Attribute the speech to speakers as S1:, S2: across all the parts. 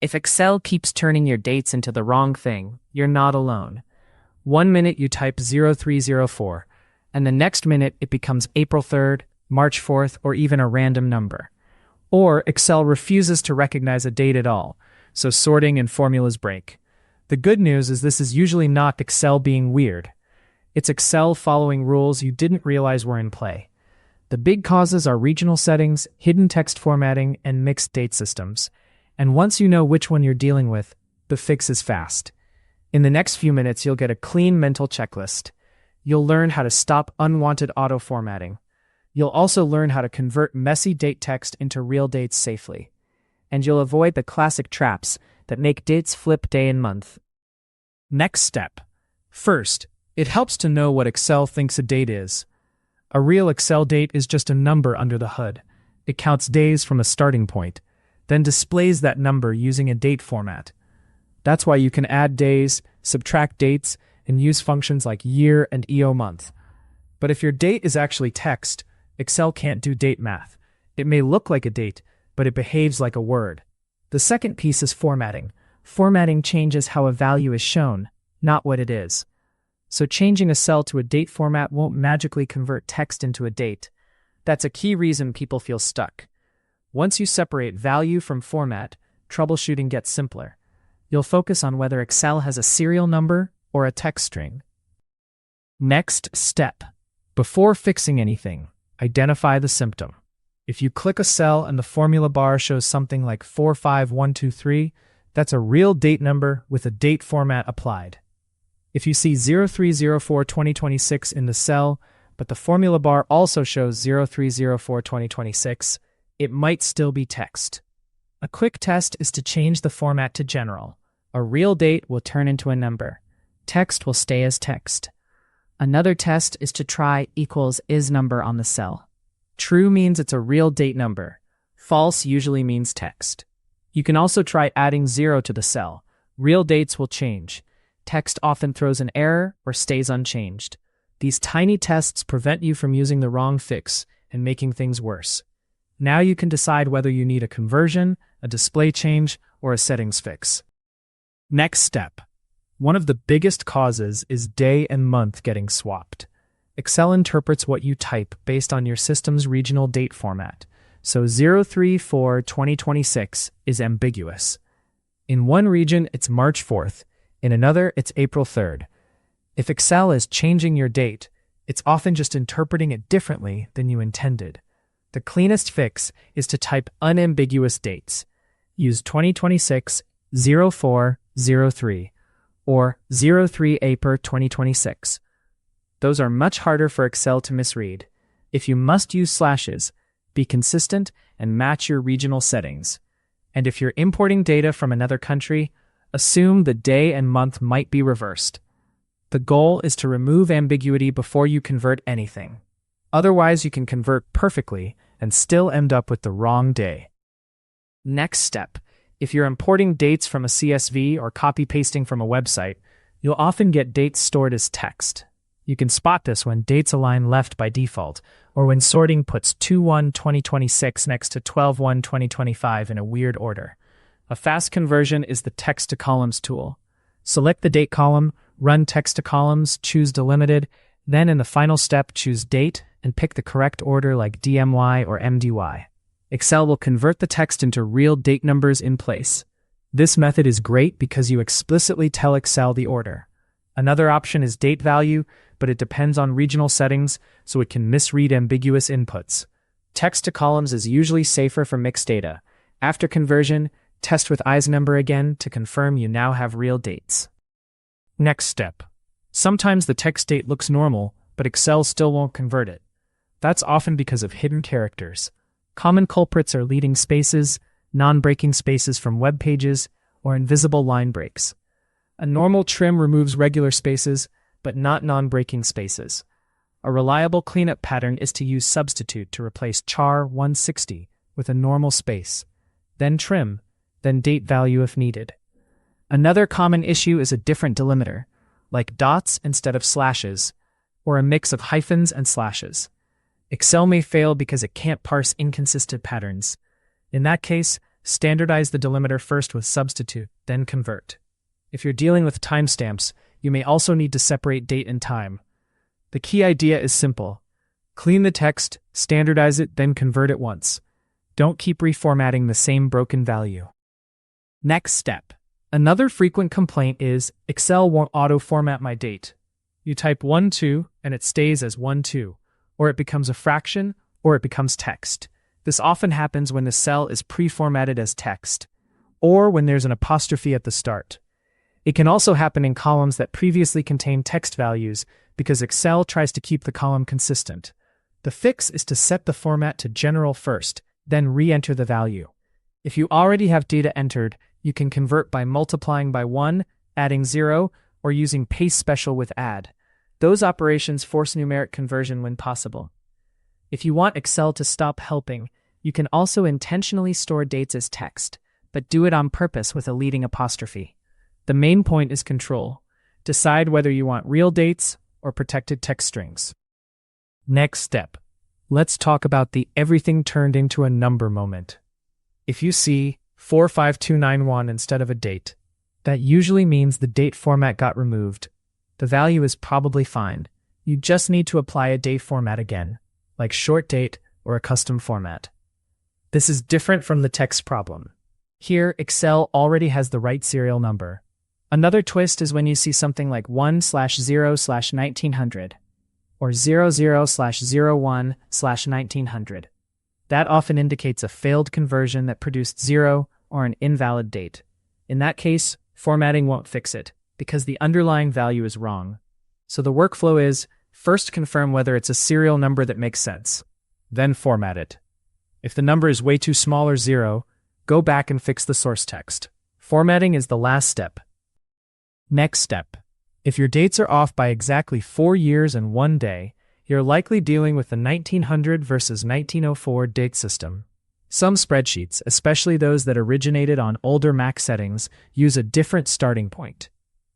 S1: If Excel keeps turning your dates into the wrong thing, you're not alone. One minute you type 0304, and the next minute it becomes April 3rd, March 4th, or even a random number. Or Excel refuses to recognize a date at all, so sorting and formulas break. The good news is this is usually not Excel being weird. It's Excel following rules you didn't realize were in play. The big causes are regional settings, hidden text formatting, and mixed date systems. And once you know which one you're dealing with, the fix is fast. In the next few minutes, you'll get a clean mental checklist. You'll learn how to stop unwanted auto-formatting. You'll also learn how to convert messy date text into real dates safely. And you'll avoid the classic traps that make dates flip day and month. Next step. First, it helps to know what Excel thinks a date is. A real Excel date is just a number under the hood. It counts days from a starting point, then displays that number using a date format. That's why you can add days, subtract dates, and use functions like year and EO month. But if your date is actually text, Excel can't do date math. It may look like a date, but it behaves like a word. The second piece is formatting. Formatting changes how a value is shown, not what it is. So changing a cell to a date format won't magically convert text into a date. That's a key reason people feel stuck. Once you separate value from format, troubleshooting gets simpler. You'll focus on whether Excel has a serial number or a text string. Next step. Before fixing anything, identify the symptom. If you click a cell and the formula bar shows something like 45123, that's a real date number with a date format applied. If you see 0304-2026 in the cell, but the formula bar also shows 0304-2026, it might still be text. A quick test is to change the format to general. A real date will turn into a number. Text will stay as text. Another test is to try equals is number on the cell. True means it's a real date number. False usually means text. You can also try adding 0 to the cell. Real dates will change. Text often throws an error or stays unchanged. These tiny tests prevent you from using the wrong fix and making things worse. Now you can decide whether you need a conversion, a display change, or a settings fix. Next step. One of the biggest causes is day and month getting swapped. Excel interprets what you type based on your system's regional date format, so 03/4/2026 is ambiguous. In one region, it's March 4th. In another, it's April 3rd. If Excel is changing your date, it's often just interpreting it differently than you intended. The cleanest fix is to type unambiguous dates. Use 2026 0403 or 03 April 2026. Those are much harder for Excel to misread. If you must use slashes, be consistent and match your regional settings. And if you're importing data from another country, assume the day and month might be reversed. The goal is to remove ambiguity before you convert anything. Otherwise, you can convert perfectly and still end up with the wrong day. Next step. If you're importing dates from a CSV or copy-pasting from a website, you'll often get dates stored as text. You can spot this when dates align left by default, or when sorting puts 2/1/2026 next to 12/1/2025 in a weird order. A fast conversion is the text to columns tool. Select the date column, run text to columns, choose delimited, then in the final step choose date and pick the correct order like DMY or MDY. Excel will convert the text into real date numbers in place. This method is great because you explicitly tell Excel the order. Another option is date value, but it depends on regional settings, so it can misread ambiguous inputs. Text to columns is usually safer for mixed data. After conversion, test with IS number again to confirm you now have real dates. Next step. Sometimes the text date looks normal, but Excel still won't convert it. That's often because of hidden characters. Common culprits are leading spaces, non-breaking spaces from web pages, or invisible line breaks. A normal trim removes regular spaces, but not non-breaking spaces. A reliable cleanup pattern is to use substitute to replace char 160 with a normal space, then trim, then date value if needed. Another common issue is a different delimiter, like dots instead of slashes, or a mix of hyphens and slashes. Excel may fail because it can't parse inconsistent patterns. In that case, Standardize the delimiter first with substitute, then convert. If you're dealing with timestamps, you may also need to separate date and time. The key idea is simple. Clean the text, standardize it, then convert it once. Don't keep reformatting the same broken value. Next step. Another frequent complaint is Excel won't auto-format my date. You type 1-2 and it stays as 1-2, or it becomes a fraction, or it becomes text. This often happens when the cell is pre-formatted as text, or when there's an apostrophe at the start. It can also happen in columns that previously contained text values because Excel tries to keep the column consistent. The fix is to set the format to general first, then re-enter the value. If you already have data entered, you can convert by multiplying by 1, adding 0, or using paste special with add. Those operations force numeric conversion when possible. If you want Excel to stop helping, you can also intentionally store dates as text, but do it on purpose with a leading apostrophe. The main point is control. Decide whether you want real dates or protected text strings. Next step. Let's talk about the everything turned into a number moment. If you see 45291 instead of a date, that usually means the date format got removed. The value is probably fine. You just need to apply a date format again, like short date or a custom format. This is different from the text problem. Here, Excel already has the right serial number. Another twist is when you see something like 1/0/1900 or 00/01/1900. That often indicates a failed conversion that produced 0 or an invalid date. In that case, formatting won't fix it because the underlying value is wrong. So the workflow is, first confirm whether it's a serial number that makes sense, then format it. If the number is way too small or 0, go back and fix the source text. Formatting is the last step. Next step. If your dates are off by exactly 4 years and 1 day, you're likely dealing with the 1900 versus 1904 date system. Some spreadsheets, especially those that originated on older Mac settings, use a different starting point.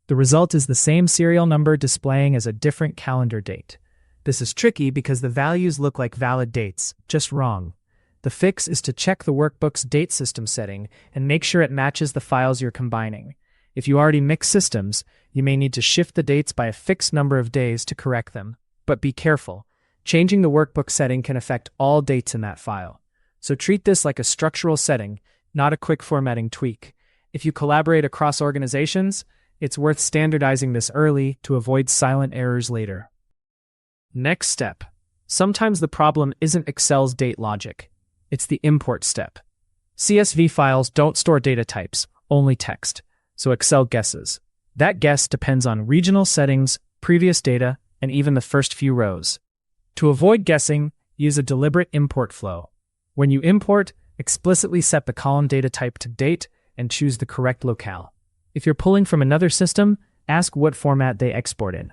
S1: The result is the same serial number displaying as a different calendar date. This is tricky because the values look like valid dates, just wrong. The fix is to check the workbook's date system setting and make sure it matches the files you're combining. If you already mix systems, you may need to shift the dates by a fixed number of days to correct them. But be careful. Changing the workbook setting can affect all dates in that file. So treat this like a structural setting, not a quick formatting tweak. If you collaborate across organizations, it's worth standardizing this early to avoid silent errors later. Next step. Sometimes the problem isn't Excel's date logic. It's the import step. CSV files don't store data types, only text. So Excel guesses. That guess depends on regional settings, previous data, and even the first few rows. To avoid guessing, use a deliberate import flow. When you import, explicitly set the column data type to date and choose the correct locale. If you're pulling from another system, ask what format they export in.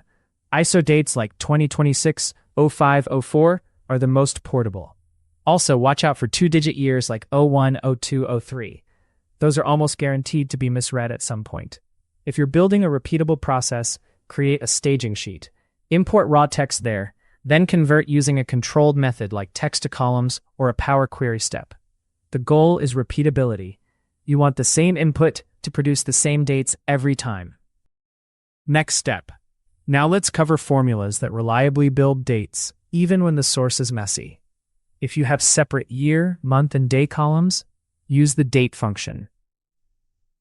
S1: ISO dates like 2026, 05, 04 are the most portable. Also, watch out for 2-digit years like 01, 02, 03. Those are almost guaranteed to be misread at some point. If you're building a repeatable process, create a staging sheet. Import raw text there, then convert using a controlled method like text to columns or a Power Query step. The goal is repeatability. You want the same input to produce the same dates every time. Next step. Now let's cover formulas that reliably build dates, even when the source is messy. If you have separate year, month, and day columns, use the date function.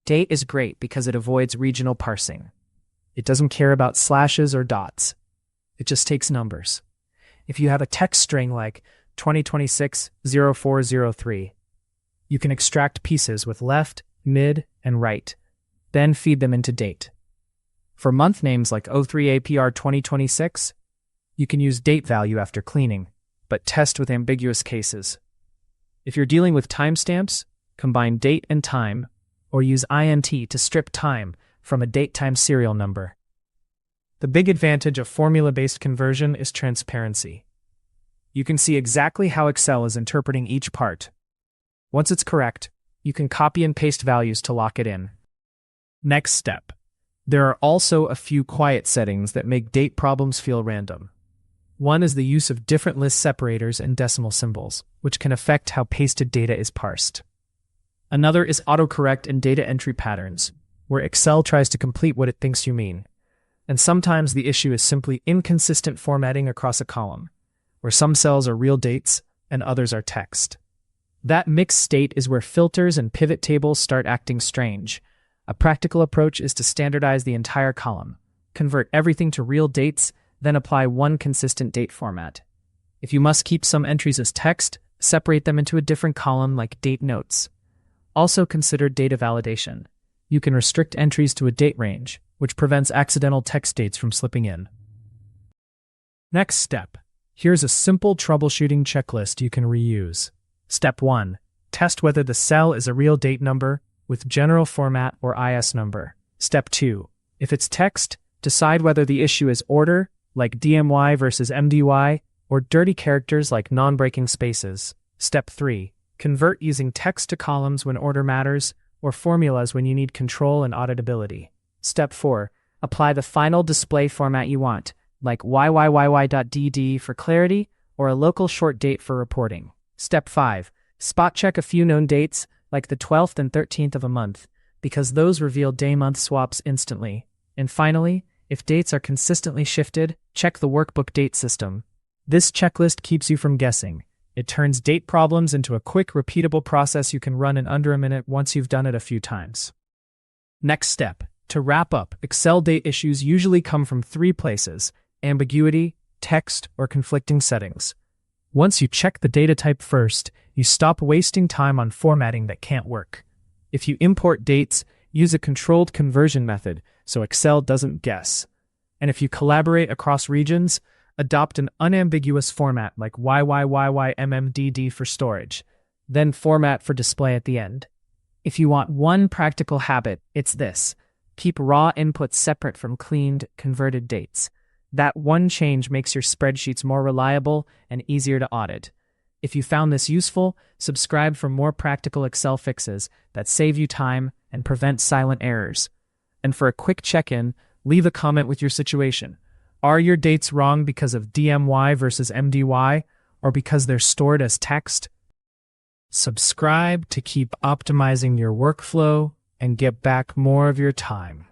S1: Date is great because it avoids regional parsing. It doesn't care about slashes or dots. It just takes numbers. If you have a text string like 2026-0403, you can extract pieces with left, mid, and right, then feed them into date. For month names like 03APR 2026, you can use date value after cleaning, but test with ambiguous cases. If you're dealing with timestamps, combine date and time, or use INT to strip time from a date-time serial number. The big advantage of formula-based conversion is transparency. You can see exactly how Excel is interpreting each part. Once it's correct, you can copy and paste values to lock it in. Next step. There are also a few quiet settings that make date problems feel random. One is the use of different list separators and decimal symbols, which can affect how pasted data is parsed. Another is autocorrect and data entry patterns, where Excel tries to complete what it thinks you mean. And sometimes the issue is simply inconsistent formatting across a column, where some cells are real dates and others are text. That mixed state is where filters and pivot tables start acting strange. A practical approach is to standardize the entire column, convert everything to real dates, then apply one consistent date format. If you must keep some entries as text, separate them into a different column like date notes. Also consider data validation. You can restrict entries to a date range, which prevents accidental text dates from slipping in. Next step. Here's a simple troubleshooting checklist you can reuse. Step 1. Test whether the cell is a real date number with general format or IS number. Step 2. If it's text, decide whether the issue is order, like DMY versus MDY, or dirty characters like non-breaking spaces. Step 3. Convert using text to columns when order matters, or formulas when you need control and auditability. Step 4. Apply the final display format you want, like YYYY.DD for clarity, or a local short date for reporting. Step 5. Spot check a few known dates, like the 12th and 13th of a month, because those reveal day-month swaps instantly. And finally, if dates are consistently shifted, check the workbook date system. This checklist keeps you from guessing. It turns date problems into a quick, repeatable process you can run in under a minute once you've done it a few times. Next step. To wrap up, Excel date issues usually come from 3 places: ambiguity, text, or conflicting settings. Once you check the data type first, you stop wasting time on formatting that can't work. If you import dates, use a controlled conversion method so Excel doesn't guess. And if you collaborate across regions, adopt an unambiguous format like YYYYMMDD for storage, then format for display at the end. If you want one practical habit, it's this: keep raw inputs separate from cleaned, converted dates. That one change makes your spreadsheets more reliable and easier to audit. If you found this useful, subscribe for more practical Excel fixes that save you time and prevent silent errors. And for a quick check-in, leave a comment with your situation. Are your dates wrong because of DMY versus MDY, or because they're stored as text? Subscribe to keep optimizing your workflow and get back more of your time.